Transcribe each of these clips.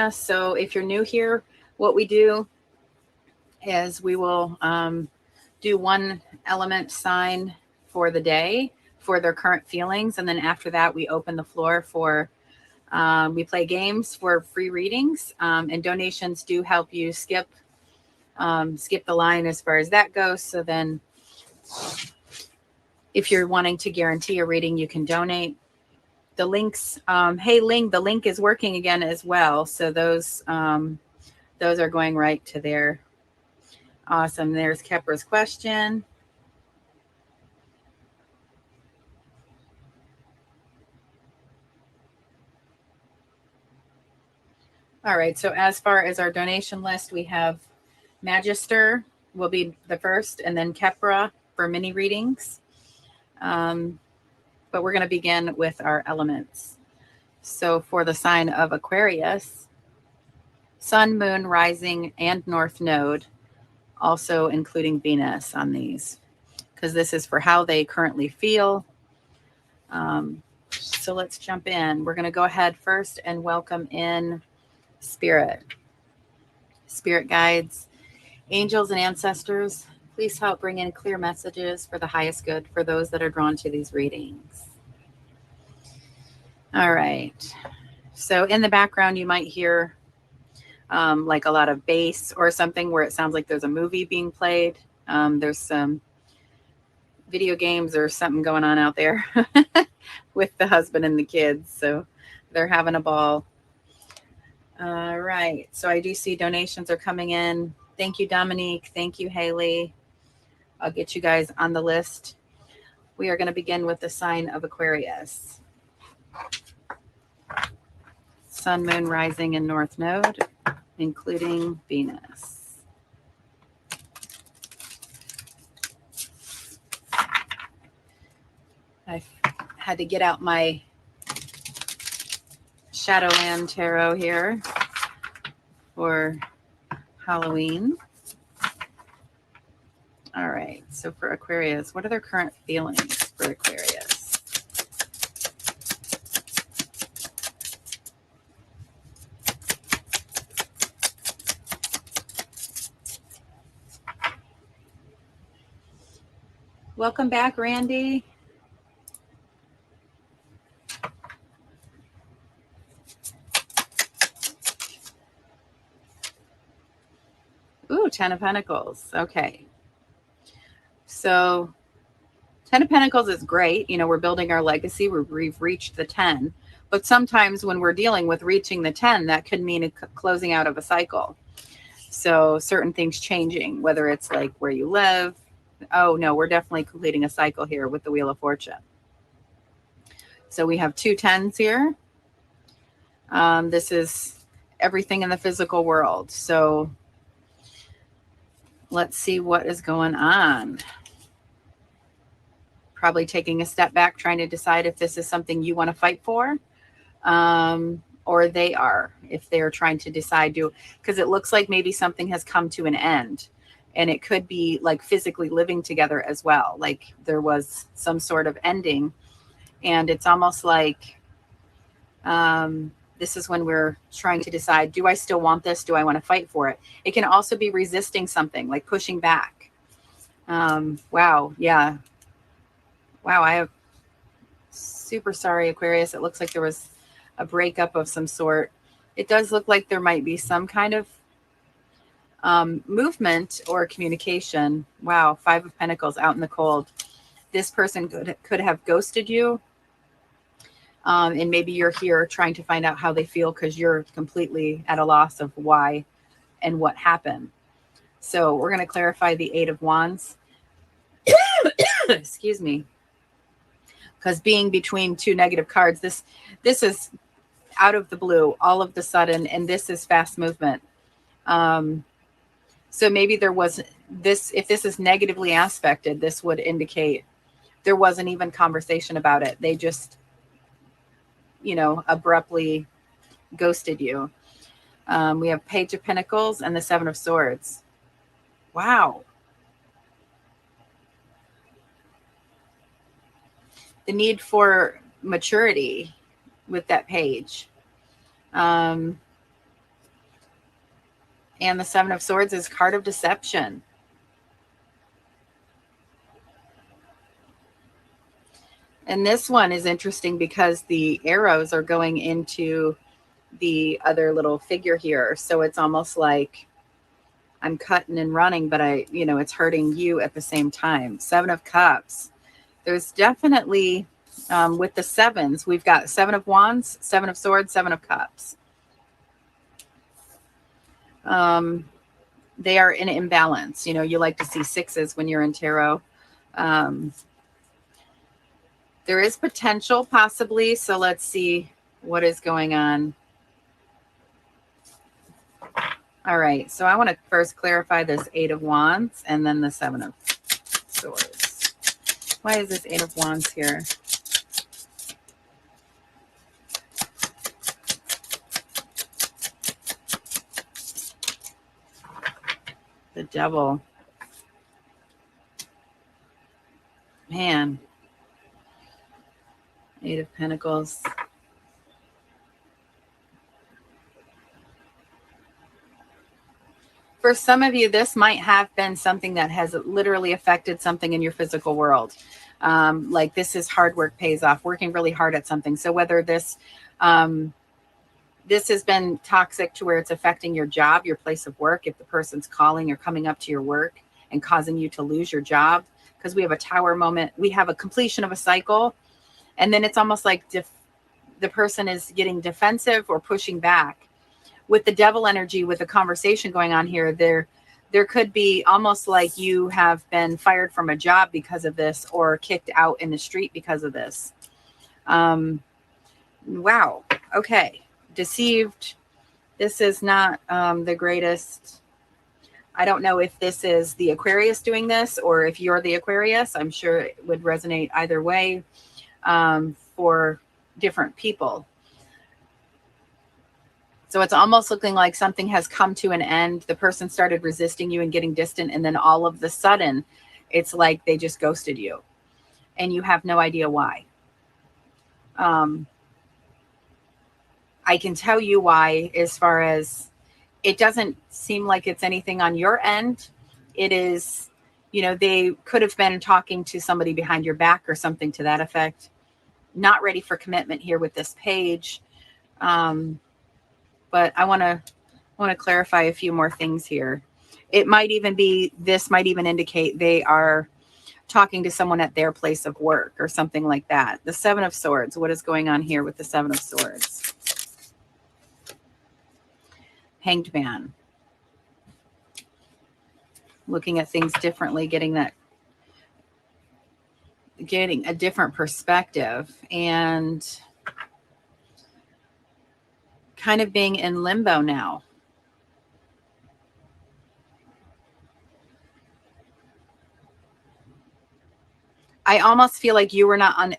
So if you're new here, what we do is we will do one element sign for the day for their current feelings. And then after that, we open the floor for, we play games for free readings, and donations do help you skip the line as far as that goes. So then if you're wanting to guarantee a reading, you can donate. The links, hey Ling, the link is working again as well. So those are going right to there. Awesome. There's Kepra's question. All right. So as far as our donation list, we have Magister will be the first, and then Kepra for mini readings. But we're going to begin with our elements. So for the sign of Aquarius, Sun, Moon, Rising, and North Node, also including Venus on these, because this is for how they currently feel. So let's jump in. We're going to go ahead first and welcome in Spirit guides, angels, and ancestors. Please help bring in clear messages for the highest good for those that are drawn to these readings. All right. So in the background, you might hear like a lot of bass or something where it sounds like there's a movie being played. There's some video games or something going on out there with the husband and the kids. So they're having a ball. All right. So I do see donations are coming in. Thank you, Dominique. Thank you, Haley. I'll get you guys on the list. We are going to begin with the sign of Aquarius. Sun, Moon, Rising, and North Node, including Venus. I had to get out my Shadowland Tarot here for Halloween. All right, so for Aquarius, what are their current feelings for Aquarius? Welcome back, Randy. Ooh, 10 of Pentacles. Okay. So 10 of Pentacles is great. You know, we're building our legacy. We've reached the 10. But sometimes when we're dealing with reaching the 10, that could mean a closing out of a cycle. So certain things changing, whether it's like where you live. Oh, no, we're definitely completing a cycle here with the Wheel of Fortune. So we have 2 10s here. This is everything in the physical world. So let's see what is going on. Probably taking a step back, trying to decide if this is something you want to fight for, or they are, if they're trying to decide to, because it looks like maybe something has come to an end, and it could be like physically living together as well. Like there was some sort of ending, and it's almost like this is when we're trying to decide, do I still want this? Do I want to fight for it? It can also be resisting something, like pushing back. Wow. Yeah. Wow. I am super sorry, Aquarius. It looks like there was a breakup of some sort. It does look like there might be some kind of movement or communication. Wow. 5 of Pentacles out in the cold. This person could have ghosted you. And maybe you're here trying to find out how they feel because you're completely at a loss of why and what happened. So we're going to clarify the 8 of Wands. Excuse me. Because being between 2 negative cards, this is out of the blue, all of the sudden, and this is fast movement. So maybe there was this, if this is negatively aspected, this would indicate there wasn't even conversation about it. They just, you know, abruptly ghosted you. We have Page of Pentacles and the 7 of Swords. Wow. The need for maturity with that page. And the Seven of Swords is card of deception. And this one is interesting because the arrows are going into the other little figure here. So it's almost like I'm cutting and running, but it's hurting you at the same time. Seven of Cups. There's definitely, with the sevens, we've got Seven of Wands, Seven of Swords, Seven of Cups. They are in imbalance. You like to see sixes when you're in tarot. There is potential, possibly. So let's see what is going on. All right. So I want to first clarify this Eight of Wands and then the Seven of Swords. Why is this Eight of Wands here? The Devil. Man. Eight of Pentacles. For some of you, this might have been something that has literally affected something in your physical world. Like this is hard work pays off, working really hard at something. So whether this has been toxic to where it's affecting your job, your place of work, if the person's calling or coming up to your work and causing you to lose your job, because we have a Tower moment, we have a completion of a cycle. And then it's almost like the person is getting defensive or pushing back. With the Devil energy, with the conversation going on here, there could be almost like you have been fired from a job because of this or kicked out in the street because of this. Wow. Okay. Deceived. This is not the greatest. I don't know if this is the Aquarius doing this or if you're the Aquarius. I'm sure it would resonate either way for different people. So it's almost looking like something has come to an end. The person started resisting you and getting distant. And then all of the sudden, it's like they just ghosted you. And you have no idea why. I can tell you why, as far as it doesn't seem like it's anything on your end. It is, they could have been talking to somebody behind your back or something to that effect. Not ready for commitment here with this page. But I want to clarify a few more things here. It might even be, this might even indicate they are talking to someone at their place of work or something like that. The Seven of Swords. What is going on here with the Seven of Swords? Hanged Man. Looking at things differently, getting a different perspective, and kind of being in limbo now. I almost feel like you were not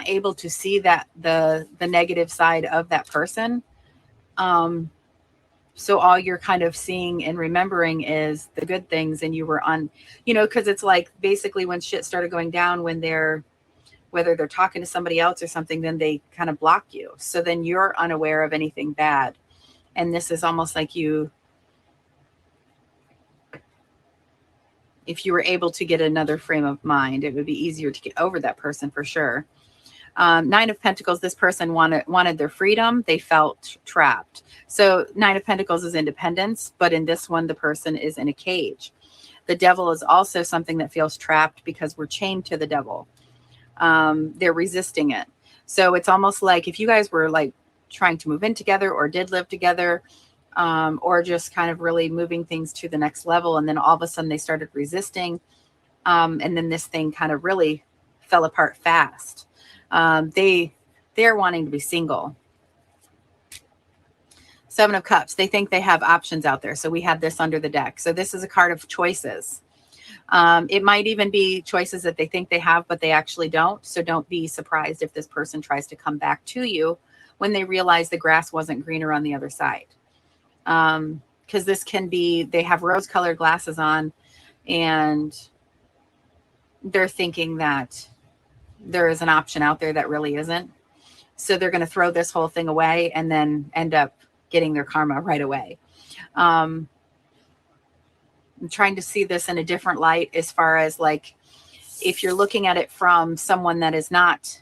able to see that the negative side of that person. So all you're kind of seeing and remembering is the good things, and you were because it's like basically when shit started going down, whether they're talking to somebody else or something, then they kind of block you. So then you're unaware of anything bad. And this is almost like if you were able to get another frame of mind, it would be easier to get over that person for sure. Nine of Pentacles, this person wanted their freedom. They felt trapped. So Nine of Pentacles is independence, but in this one, the person is in a cage. The Devil is also something that feels trapped because we're chained to the Devil. They're resisting it. So it's almost like if you guys were like trying to move in together or did live together, or just kind of really moving things to the next level. And then all of a sudden they started resisting. And then this thing kind of really fell apart fast. They're wanting to be single. Seven of Cups. They think they have options out there. So we have this under the deck. So this is a card of choices. It might even be choices that they think they have, but they actually don't. So don't be surprised if this person tries to come back to you when they realize the grass wasn't greener on the other side. Because this can be, they have rose-colored glasses on and they're thinking that there is an option out there that really isn't. So they're going to throw this whole thing away and then end up getting their karma right away. I'm trying to see this in a different light, as far as like, if you're looking at it from someone that is not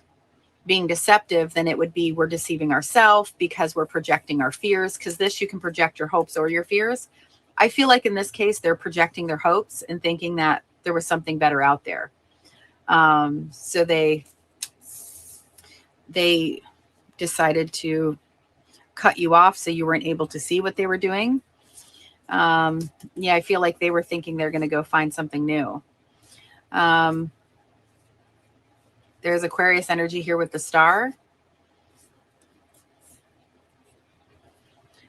being deceptive, then it would be we're deceiving ourselves because we're projecting our fears. Because this, you can project your hopes or your fears. I feel like in this case, they're projecting their hopes and thinking that there was something better out there. So they decided to cut you off so you weren't able to see what they were doing. Yeah, I feel like they were thinking they're going to go find something new. There's Aquarius energy here with the star.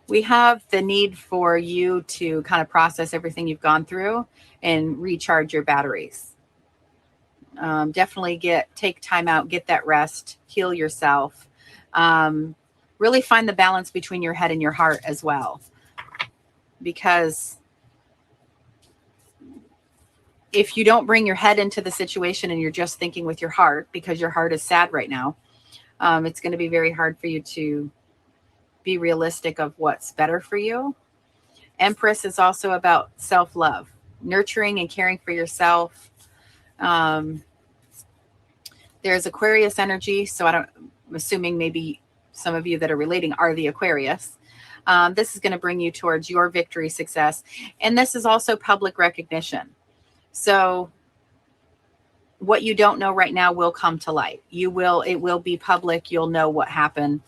We have the need for you to kind of process everything you've gone through and recharge your batteries. Definitely take time out, get that rest, heal yourself. Really find the balance between your head and your heart as well. Because if you don't bring your head into the situation and you're just thinking with your heart, because your heart is sad right now, it's going to be very hard for you to be realistic of what's better for you. Empress is also about self-love, nurturing and caring for yourself. There's Aquarius energy. So I'm assuming maybe some of you that are relating are the Aquarius. This is going to bring you towards your victory, success. And this is also public recognition. So what you don't know right now will come to light. It will be public. You'll know what happened.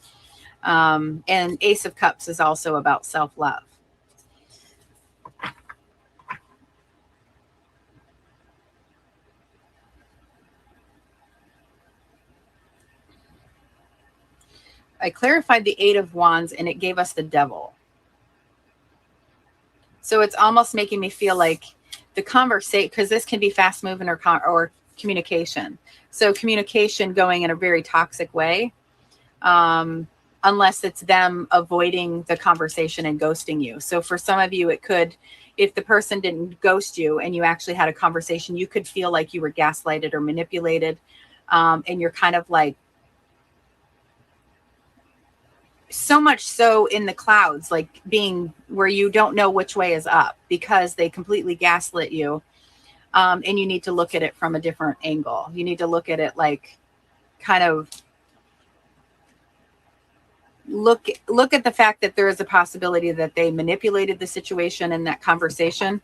And Ace of Cups is also about self-love. I clarified the Eight of Wands and it gave us the Devil. So it's almost making me feel like the conversation, because this can be fast moving or communication. So communication going in a very toxic way, unless it's them avoiding the conversation and ghosting you. So for some of you, it could, if the person didn't ghost you and you actually had a conversation, you could feel like you were gaslighted or manipulated. And you're kind of like, so much so in the clouds, like being where you don't know which way is up because they completely gaslit you. And you need to look at it from a different angle. You need to look at it like kind of look at the fact that there is a possibility that they manipulated the situation in that conversation,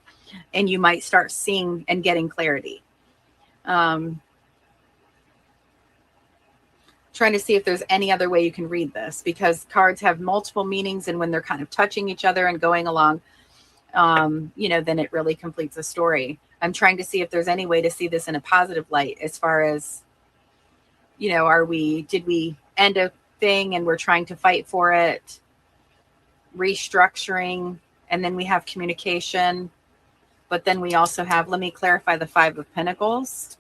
and you might start seeing and getting clarity. Trying to see if there's any other way you can read this, because cards have multiple meanings, and when they're kind of touching each other and going along, then it really completes a story. I'm trying to see if there's any way to see this in a positive light, as far as, did we end a thing and we're trying to fight for it, restructuring, and then we have communication, but then we also have, let me clarify the Five of Pentacles,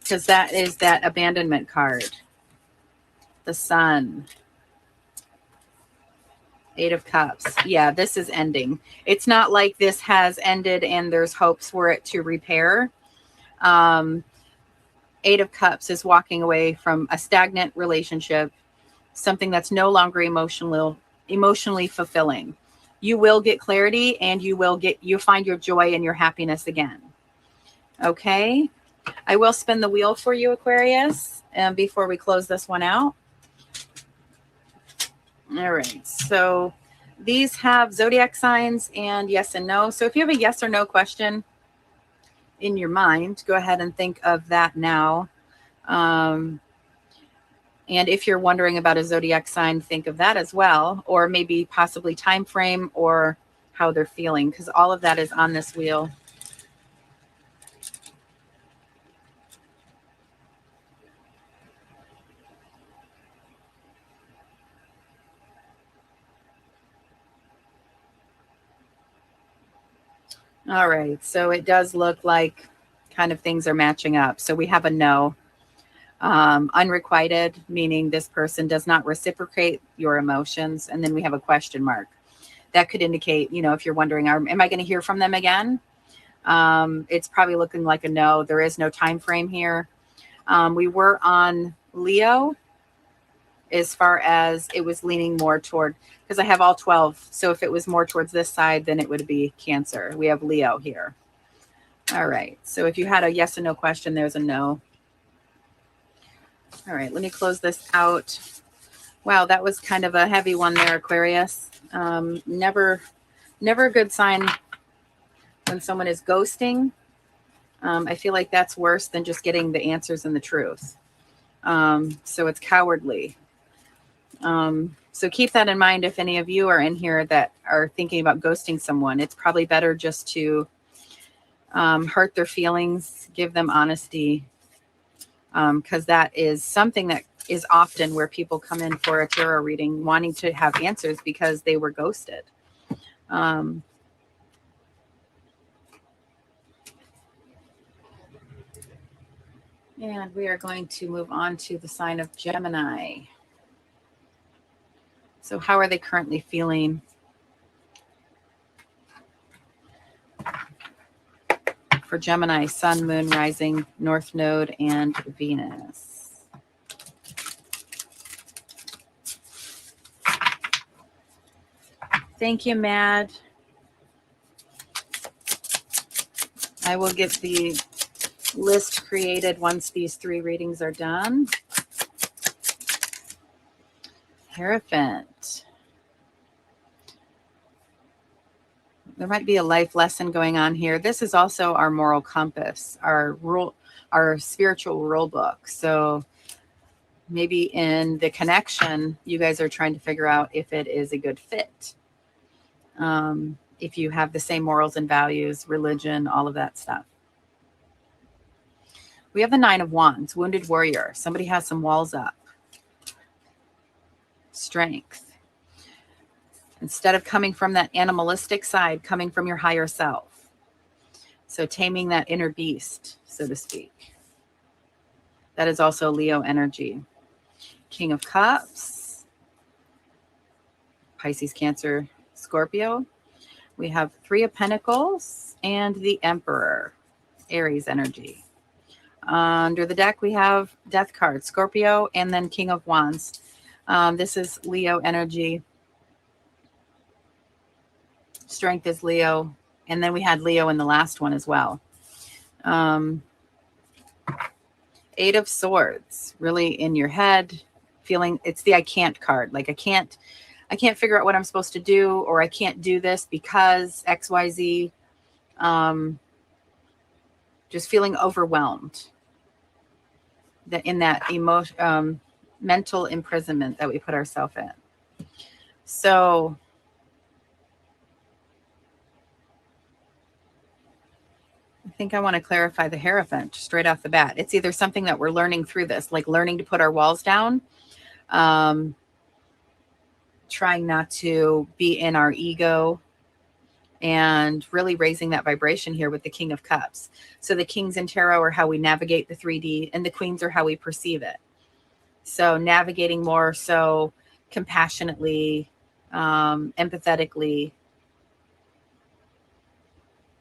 because that is that abandonment card. The Sun. Eight of Cups. Yeah, this is ending. It's not like this has ended and there's hopes for it to repair. Eight of Cups is walking away from a stagnant relationship, something that's no longer emotionally fulfilling. You will get clarity, and you'll find your joy and your happiness again. Okay. I will spin the wheel for you, Aquarius, and before we close this one out. All right. So these have zodiac signs and yes and no. So if you have a yes or no question in your mind, go ahead and think of that now. And if you're wondering about a zodiac sign, think of that as well, or maybe possibly time frame or how they're feeling, because all of that is on this wheel. All right, so it does look like kind of things are matching up. So we have a no. Unrequited, meaning this person does not reciprocate your emotions. And then we have a question mark. That could indicate, if you're wondering, am I going to hear from them again? It's probably looking like a no. There is no time frame here. We were on Leo. as far as it was leaning more toward, because I have all 12. So if it was more towards this side, then it would be Cancer. We have Leo here. All right. So if you had a yes or no question, there's a no. All right. Let me close this out. Wow, that was kind of a heavy one there, Aquarius. Never a good sign when someone is ghosting. I feel like that's worse than just getting the answers and the truth. So it's cowardly. So keep that in mind if any of you are in here that are thinking about ghosting someone. It's probably better just to hurt their feelings, give them honesty, because that is something that is often where people come in for a tarot reading wanting to have answers because they were ghosted. And we are going to move on to the sign of Gemini. So how are they currently feeling? For Gemini, Sun, Moon, Rising, North Node, and Venus. Thank you, Mad. I will get the list created once these 3 readings are done. Hierophant. There might be a life lesson going on here. This is also our moral compass, our spiritual rule book. So maybe in the connection, you guys are trying to figure out if it is a good fit. If you have the same morals and values, religion, all of that stuff. We have the 9 of Wands, wounded warrior. Somebody has some walls up. Strength. Instead of coming from that animalistic side, coming from your higher self. So taming that inner beast, so to speak. That is also Leo energy. King of Cups. Pisces, Cancer, Scorpio. We have 3 of Pentacles and the Emperor, Aries energy. Under the deck, we have Death card, Scorpio, and then King of Wands. This is Leo energy. Strength is Leo. And then we had Leo in the last one as well. 8 of Swords, really in your head, feeling it's the I can't card. Like I can't figure out what I'm supposed to do, or I can't do this because XYZ. Just feeling overwhelmed. In that emotion, mental imprisonment that we put ourselves in. So I think I want to clarify the Hierophant straight off the bat. It's either something that we're learning through this, like learning to put our walls down, trying not to be in our ego, and really raising that vibration here with the King of Cups. So the kings in tarot are how we navigate the 3D, and the queens are how we perceive it. So navigating more so compassionately, empathetically,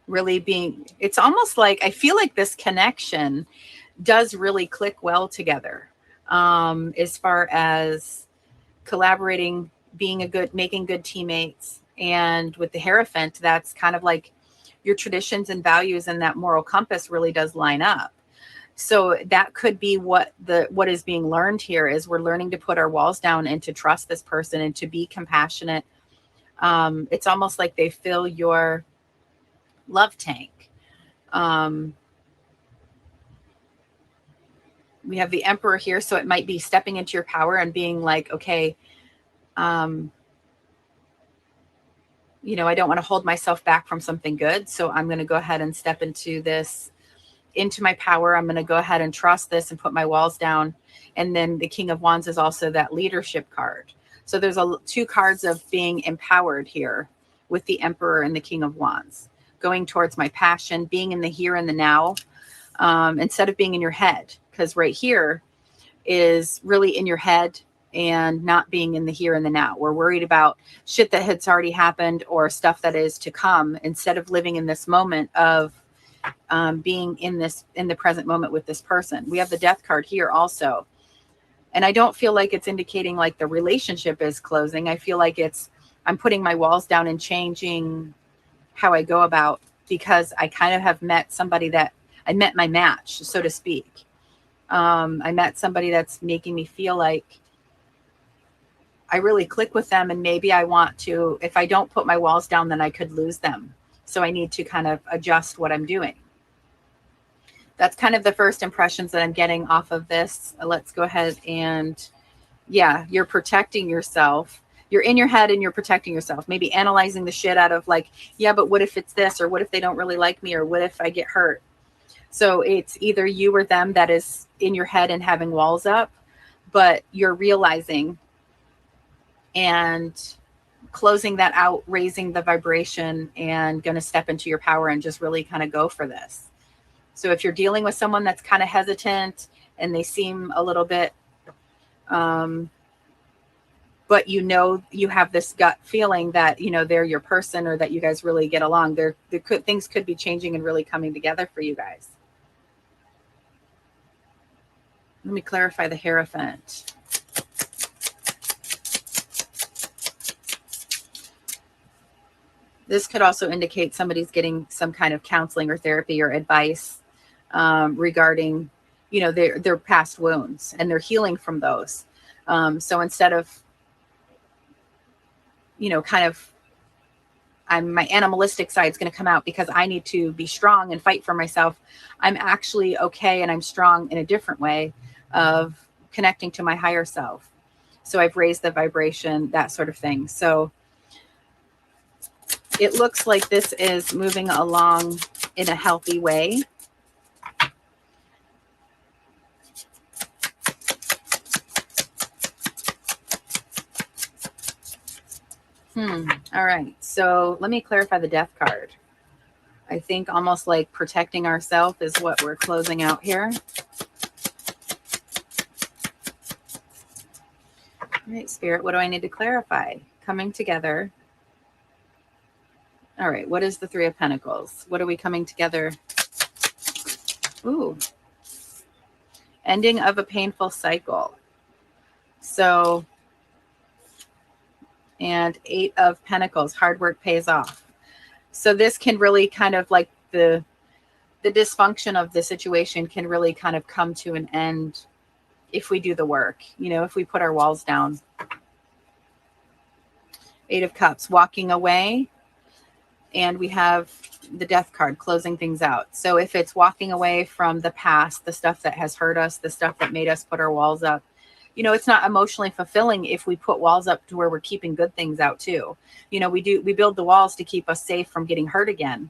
really being, it's almost like, I feel like this connection does really click well together, as far as collaborating, making good teammates. And with the Hierophant, that's kind of like your traditions and values, and that moral compass really does line up. So that could be what is being learned here is we're learning to put our walls down and to trust this person and to be compassionate. It's almost like they fill your love tank. We have the Emperor here, so it might be stepping into your power and being like, okay, you know, I don't want to hold myself back from something good. So I'm going to go ahead and step into my power. I'm going to go ahead and trust this and put my walls down. And then the King of Wands is also that leadership card. So there's 2 cards of being empowered here with the Emperor and the King of Wands, going towards my passion, being in the here and the now, instead of being in your head. Because right here is really in your head and not being in the here and the now. We're worried about shit that has already happened or stuff that is to come, instead of living in this moment of being in the present moment with this person. We have the Death card here also. And I don't feel like it's indicating like the relationship is closing. I feel like I'm putting my walls down and changing how I go about, because I kind of have met somebody that I met my match, so to speak. I met somebody that's making me feel like I really click with them, and maybe I want to, if I don't put my walls down, then I could lose them. So I need to kind of adjust what I'm doing. That's kind of the first impressions that I'm getting off of this. Let's go ahead and, yeah, you're protecting yourself. You're in your head and you're protecting yourself. Maybe analyzing the shit out of like, yeah, but what if it's this? Or what if they don't really like me? Or what if I get hurt? So it's either you or them that is in your head and having walls up, but you're realizing and closing that out, raising the vibration, and going to step into your power and just really kind of go for this. So if you're dealing with someone that's kind of hesitant and they seem a little bit, but you have this gut feeling that, they're your person, or that you guys really get along, things could be changing and really coming together for you guys. Let me clarify the Hierophant. This could also indicate somebody's getting some kind of counseling or therapy or advice regarding, their past wounds, and they're healing from those. So instead of, kind of, my animalistic side is going to come out because I need to be strong and fight for myself. I'm actually okay, and I'm strong in a different way of connecting to my higher self. So I've raised the vibration, that sort of thing. So it looks like this is moving along in a healthy way. All right. So let me clarify the Death card. I think almost like protecting ourselves is what we're closing out here. All right, Spirit, what do I need to clarify? Coming together. All right, what is the Three of Pentacles? What are we coming together? Ooh. Ending of a painful cycle. So, and Eight of Pentacles, hard work pays off. So this can really kind of like the dysfunction of the situation can really kind of come to an end if we do the work, if we put our walls down. Eight of Cups, walking away. And we have the Death card, closing things out. So if it's walking away from the past, the stuff that has hurt us, the stuff that made us put our walls up, it's not emotionally fulfilling if we put walls up to where we're keeping good things out too. We build the walls to keep us safe from getting hurt again,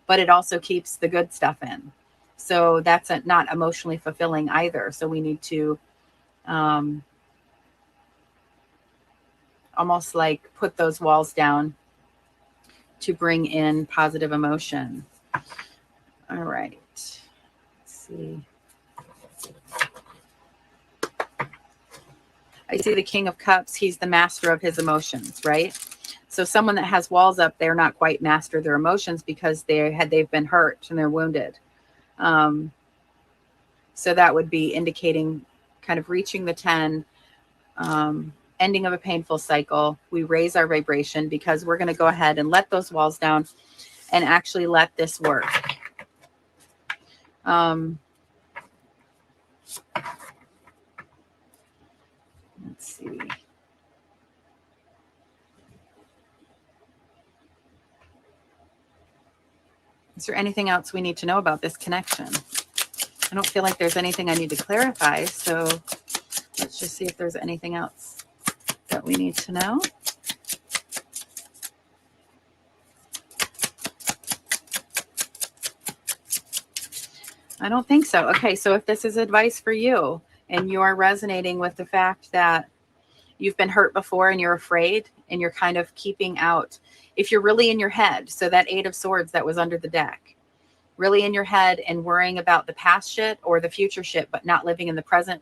but it also keeps the good stuff in. So that's not emotionally fulfilling either. So we need to almost like put those walls down to bring in positive emotion. All right. Let's see. I see the King of Cups. He's the master of his emotions, right? So someone that has walls up, they're not quite master their emotions because they've been hurt and they're wounded. So that would be indicating kind of reaching the 10, ending of a painful cycle. We raise our vibration because we're going to go ahead and let those walls down and actually let this work. Let's see. Is there anything else we need to know about this connection? I don't feel like there's anything I need to clarify, so let's just see if there's anything else that we need to know. I don't think so. Okay, so if this is advice for you and you are resonating with the fact that you've been hurt before and you're afraid and you're kind of keeping out, if you're really in your head, so that Eight of Swords that was under the deck, really in your head and worrying about the past shit or the future shit, but not living in the present,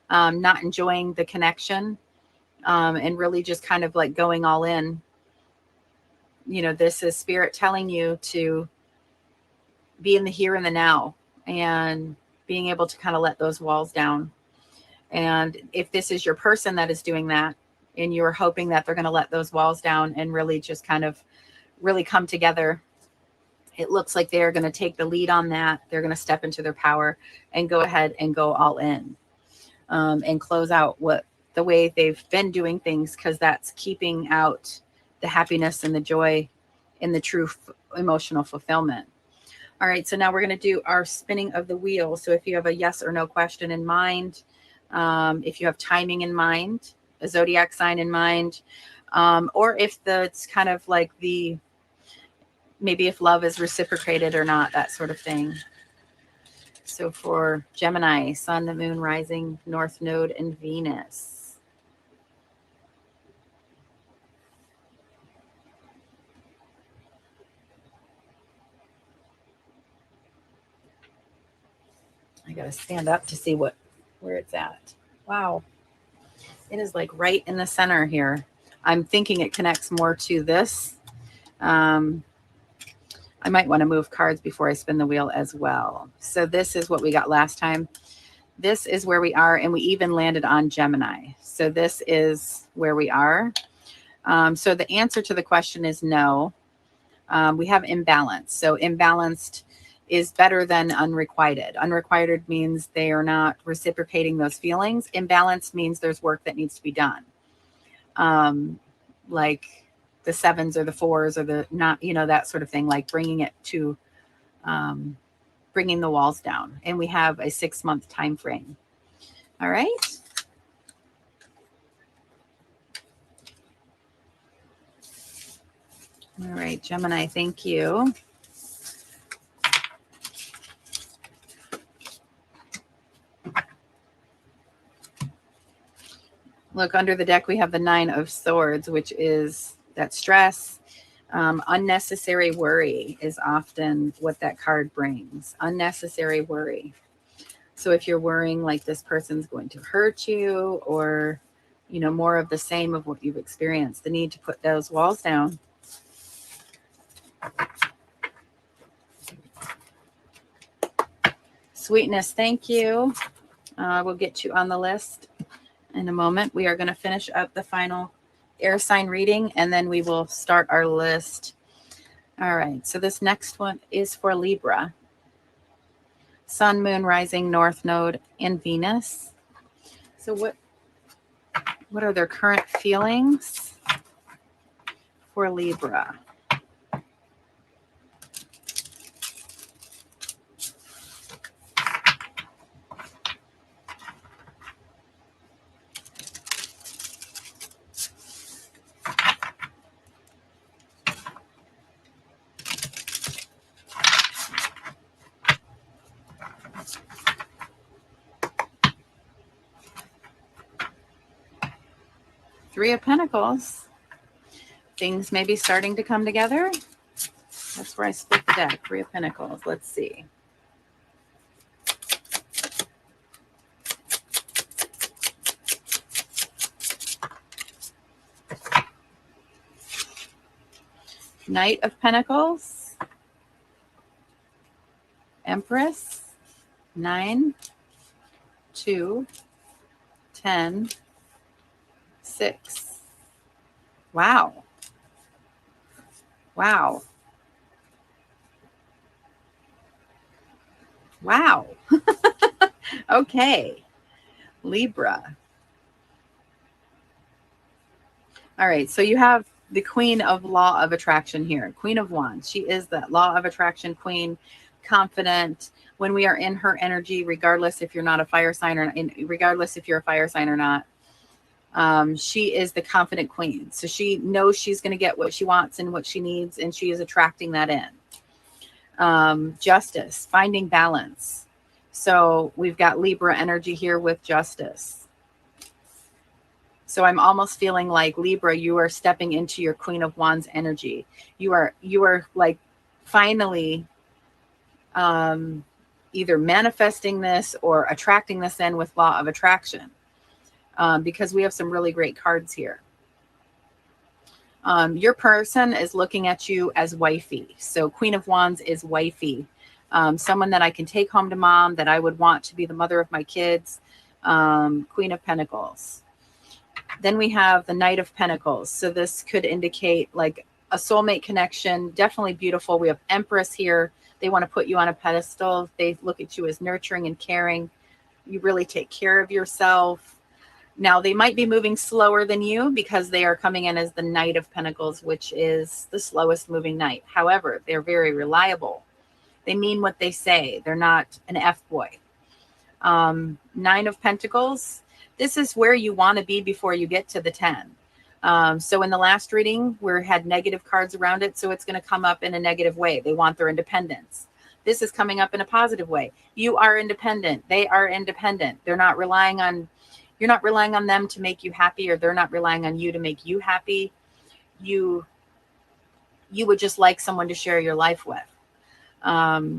not enjoying the connection, and really just kind of like going all in. This is Spirit telling you to be in the here and the now and being able to kind of let those walls down. And if this is your person that is doing that, and you're hoping that they're going to let those walls down and really just kind of really come together, it looks like they're going to take the lead on that. They're going to step into their power and go ahead and go all in, and close out the way they've been doing things, because that's keeping out the happiness and the joy and the true emotional fulfillment. All right, so now we're going to do our spinning of the wheel. So if you have a yes or no question in mind, if you have timing in mind, a zodiac sign in mind, or if it's kind of like maybe if love is reciprocated or not, that sort of thing. So for Gemini, Sun, Moon, Rising, North Node, and Venus. I got to stand up to see where it's at. Wow. It is like right in the center here. I'm thinking it connects more to this. I might want to move cards before I spin the wheel as well. So this is what we got last time. This is where we are, and we even landed on Gemini. So this is where we are. So the answer to the question is no. We have imbalance. So imbalanced is better than unrequited. Unrequited means they are not reciprocating those feelings. Imbalanced means there's work that needs to be done. Like the 7s or the 4s or the not, that sort of thing, like bringing it to, bringing the walls down. And we have a 6-month time frame. All right. All right, Gemini, thank you. Look, under the deck, we have the 9 of Swords, which is that stress. Unnecessary worry is often what that card brings. Unnecessary worry. So if you're worrying like this person's going to hurt you, or, more of the same of what you've experienced, the need to put those walls down. Sweetness, thank you. We'll get you on the list in a moment. We are going to finish up the final air sign reading, and then we will start our list. All right, so this next one is for Libra. Sun, Moon, Rising, North Node, and Venus. So what are their current feelings for Libra? Three of Pentacles. Things may be starting to come together. That's where I split the deck. 3 of Pentacles. Let's see. Knight of Pentacles. Empress. 9. 2. 10. 6. Wow. Wow. Wow. Okay. Libra. All right. So you have the Queen of Law of Attraction here. Queen of Wands. She is that Law of Attraction queen, confident. When we are in her energy, regardless if you're not a fire sign or regardless if you're a fire sign or not, she is the confident queen. So she knows she's going to get what she wants and what she needs, and she is attracting that in. Justice, finding balance. So we've got Libra energy here with Justice. So I'm almost feeling like Libra, you are stepping into your Queen of Wands energy. You are like finally either manifesting this or attracting this in with Law of Attraction. Because we have some really great cards here. Your person is looking at you as wifey. So Queen of Wands is wifey. Someone that I can take home to mom, that I would want to be the mother of my kids. Queen of Pentacles. Then we have the Knight of Pentacles. So this could indicate like a soulmate connection. Definitely beautiful. We have Empress here. They want to put you on a pedestal. They look at you as nurturing and caring. You really take care of yourself. Now, they might be moving slower than you because they are coming in as the Knight of Pentacles, which is the slowest moving knight. However, they're very reliable. They mean what they say. They're not an F-boy. Nine of Pentacles. This is where you want to be before you get to the 10. So in the last reading, we had negative cards around it. So it's going to come up in a negative way. They want their independence. This is coming up in a positive way. You are independent. They are independent. They're not relying on, you're not relying on them to make you happy, or they're not relying on you to make you happy. You would just like someone to share your life with.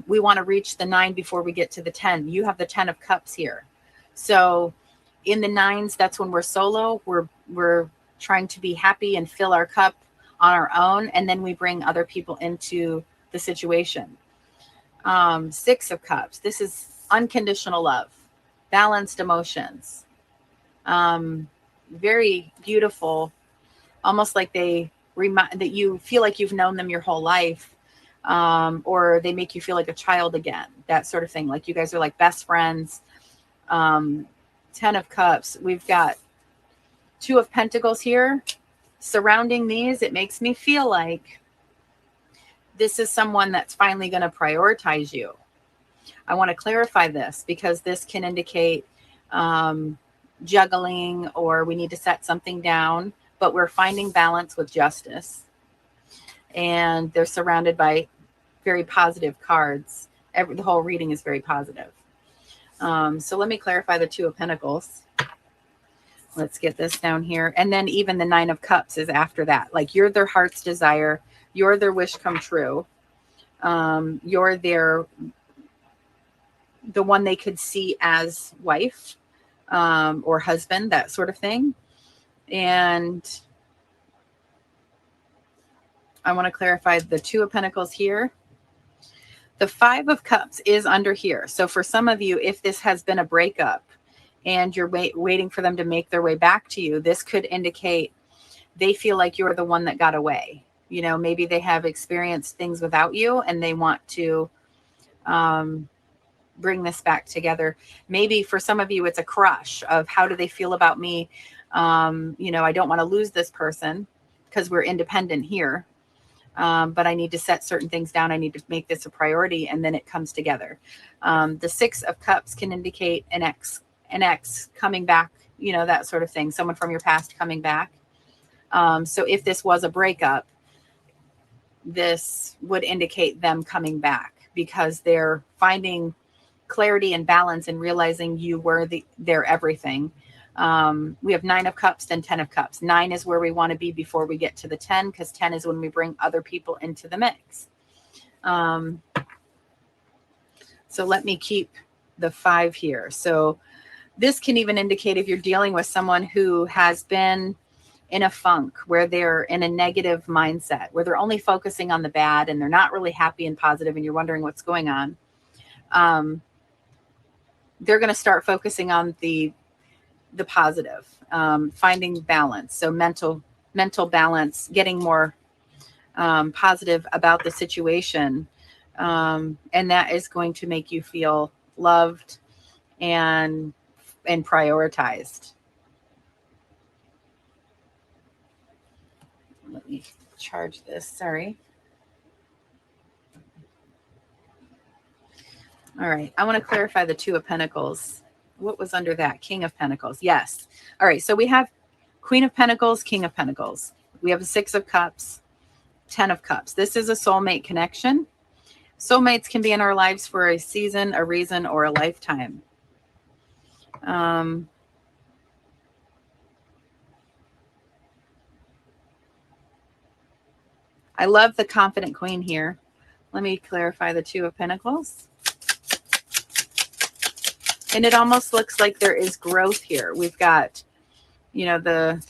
We want to reach the 9 before we get to the 10. You have the 10 of Cups here. So in the 9s, that's when we're solo. We're trying to be happy and fill our cup on our own. And then we bring other people into the situation. 6 of Cups. This is unconditional love, balanced emotions. Very beautiful, almost like they remind that you feel like you've known them your whole life. Or they make you feel like a child again, that sort of thing. Like you guys are like best friends. 10 of Cups. We've got 2 of Pentacles here. Surrounding these, it makes me feel like this is someone that's finally going to prioritize you. I want to clarify this because this can indicate juggling, or we need to set something down, but we're finding balance with justice. And they're surrounded by very positive cards. The whole reading is very positive. So let me clarify the 2 of Pentacles. Let's get this down here. And then even the 9 of Cups is after that. Like you're their heart's desire. You're their wish come true. You're the one they could see as wife or husband, that sort of thing. And I want to clarify the 2 of Pentacles here. The 5 of Cups is under here. So for some of you, if this has been a breakup and you're waiting for them to make their way back to you, this could indicate they feel like you're the one that got away. You know, maybe they have experienced things without you and they want to bring this back together. Maybe for some of you, it's a crush of how do they feel about me? You know, I don't want to lose this person because we're independent here. But I need to set certain things down. I need to make this a priority, and then it comes together. The 6 of Cups can indicate an ex coming back, you know, that sort of thing. Someone from your past coming back. So if this was a breakup, this would indicate them coming back because they're finding clarity and balance and realizing you were their everything. We have 9 of Cups, then 10 of Cups. 9 is where we want to be before we get to the 10, because 10 is when we bring other people into the mix. So let me keep the 5 here. So this can even indicate if you're dealing with someone who has been in a funk, where they're in a negative mindset, where they're only focusing on the bad and they're not really happy and positive, and you're wondering what's going on. They're going to start focusing on the positive, finding balance. So mental balance, getting more positive about the situation. And that is going to make you feel loved and prioritized. Let me charge this. Sorry. All right. I want to clarify the 2 of Pentacles. What was under that? King of Pentacles. Yes. All right. So we have Queen of Pentacles, King of Pentacles. We have the 6 of Cups, 10 of Cups. This is a soulmate connection. Soulmates can be in our lives for a season, a reason, or a lifetime. I love the confident queen here. Let me clarify the 2 of Pentacles. And it almost looks like there is growth here. We've got, you know, the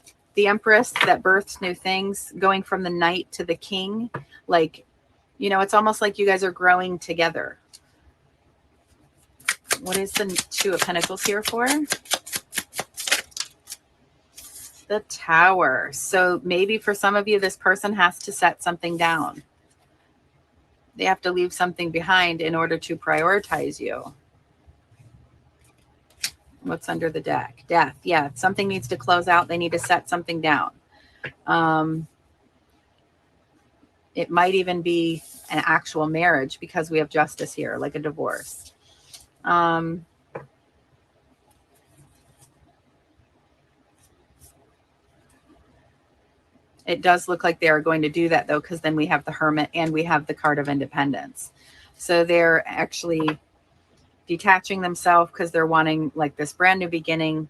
Empress that births new things, going from the Knight to the King. Like, you know, it's almost like you guys are growing together. What is the 2 of Pentacles here for? The Tower. So maybe for some of you, this person has to set something down. They have to leave something behind in order to prioritize you. What's under the deck? Death. Yeah, something needs to close out. They need to set something down. It might even be an actual marriage because we have justice here, like a divorce. It does look like they are going to do that, though, because then we have the Hermit and we have the card of Independence. So they're actually detaching themselves because they're wanting like this brand new beginning.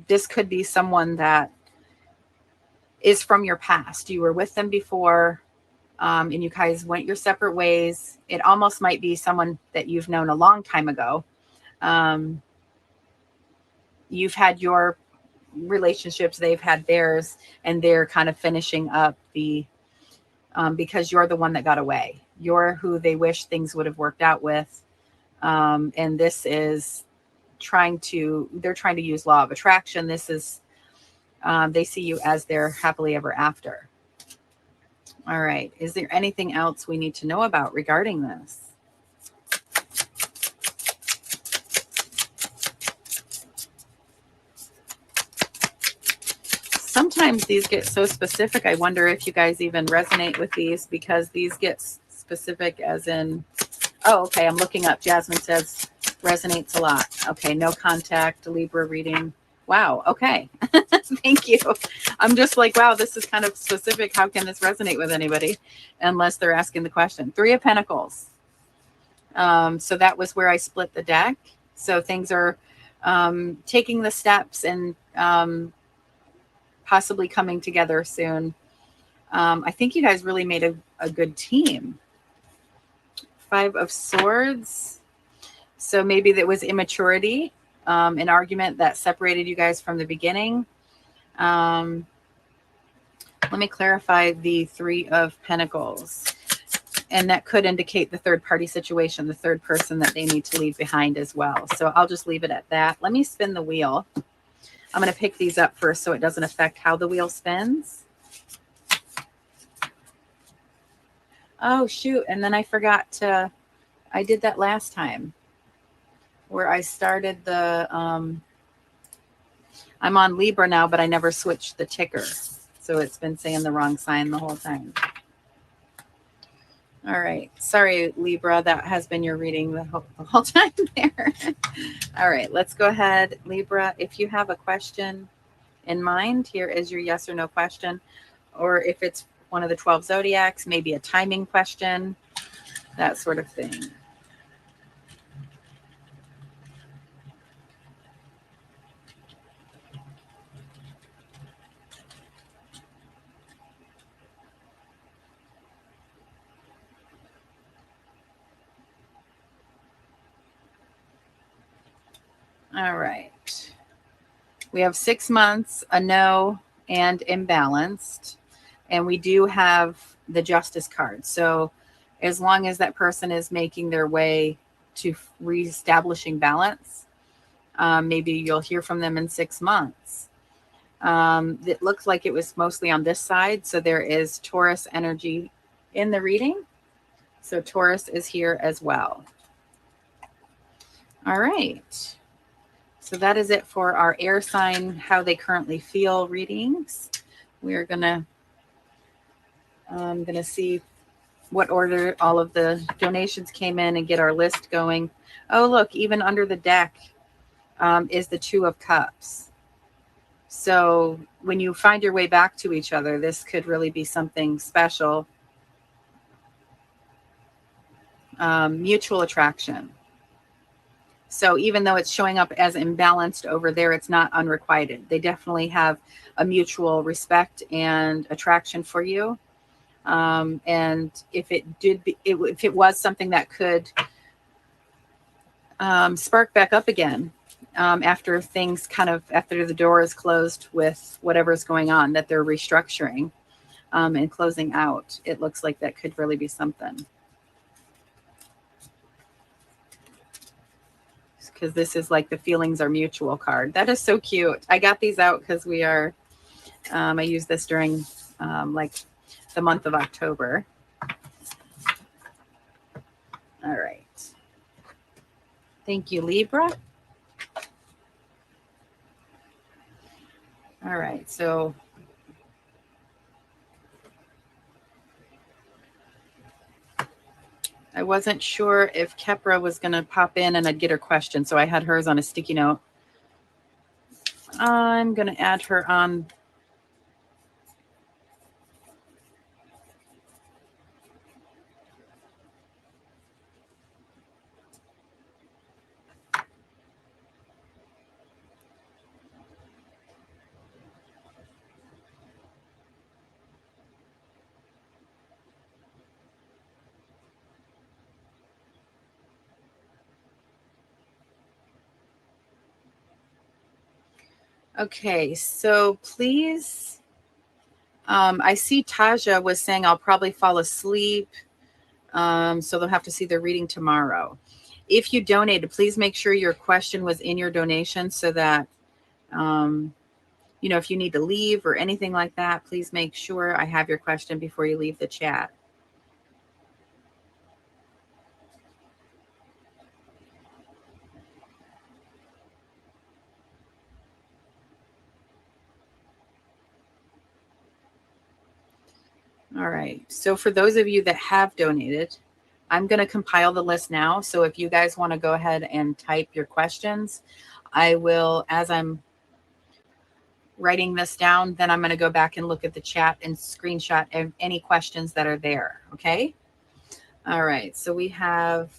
This could be someone that is from your past. You were with them before, and you guys went your separate ways. It almost might be someone that you've known a long time ago. You've had your relationships, they've had theirs, and they're kind of finishing up the because you're the one that got away. You're who they wish things would have worked out with. And this is they're trying to use law of attraction. This is, they see you as their happily ever after. All right. Is there anything else we need to know about regarding this? Sometimes these get so specific. I wonder if you guys even resonate with these, because these get specific as in, oh, okay, I'm looking up. Jasmine says resonates a lot. Okay, no contact, Libra reading. Wow, okay. Thank you. I'm just like, wow, this is kind of specific. How can this resonate with anybody? Unless they're asking the question. 3 of Pentacles. So that was where I split the deck. So things are taking the steps and possibly coming together soon. I think you guys really made a good team. 5 of Swords. So maybe that was immaturity, an argument that separated you guys from the beginning. Let me clarify the 3 of Pentacles. And that could indicate the third party situation, the third person that they need to leave behind as well. So I'll just leave it at that. Let me spin the wheel. I'm going to pick these up first so it doesn't affect how the wheel spins. Oh, shoot. And then I forgot to, I did that last time where I started the, I'm on Libra now, but I never switched the ticker. So it's been saying the wrong sign the whole time. All right. Sorry, Libra. That has been your reading the whole time there. All right. Let's go ahead. Libra, if you have a question in mind, here is your yes or no question. Or if it's one of the 12 zodiacs, maybe a timing question, that sort of thing. All right. We have 6 months, a no, and imbalanced. And we do have the Justice card. So as long as that person is making their way to reestablishing balance, maybe you'll hear from them in 6 months. It looks like it was mostly on this side. So there is Taurus energy in the reading. So Taurus is here as well. All right. So that is it for our air sign, how they currently feel readings. We are gonna see what order all of the donations came in and get our list going. Oh, look, even under the deck is the 2 of Cups. So when you find your way back to each other, this could really be something special. Mutual attraction. So even though it's showing up as imbalanced over there, it's not unrequited. They definitely have a mutual respect and attraction for you. And if if it was something that could spark back up again after the door is closed with whatever's going on, that they're restructuring and closing out, it looks like that could really be something. because this is like the feelings are mutual card. That is so cute. I got these out because we are, I use this during like the month of October. All right. Thank you, Libra. All right, so I wasn't sure if Kepra was going to pop in and I'd get her question, so I had hers on a sticky note. I'm going to add her on. Okay, so please, I see Taja was saying I'll probably fall asleep, so they'll have to see the reading tomorrow. If you donated, please make sure your question was in your donation so that, you know, if you need to leave or anything like that, please make sure I have your question before you leave the chat. All right. So for those of you that have donated, I'm going to compile the list now. So if you guys want to go ahead and type your questions, I will, as I'm writing this down, then I'm going to go back and look at the chat and screenshot any questions that are there. Okay. All right. So we have,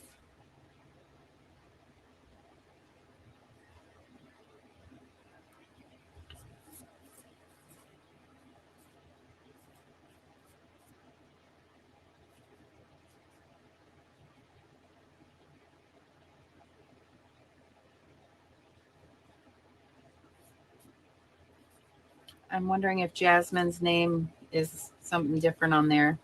I'm wondering if Jasmine's name is something different on there.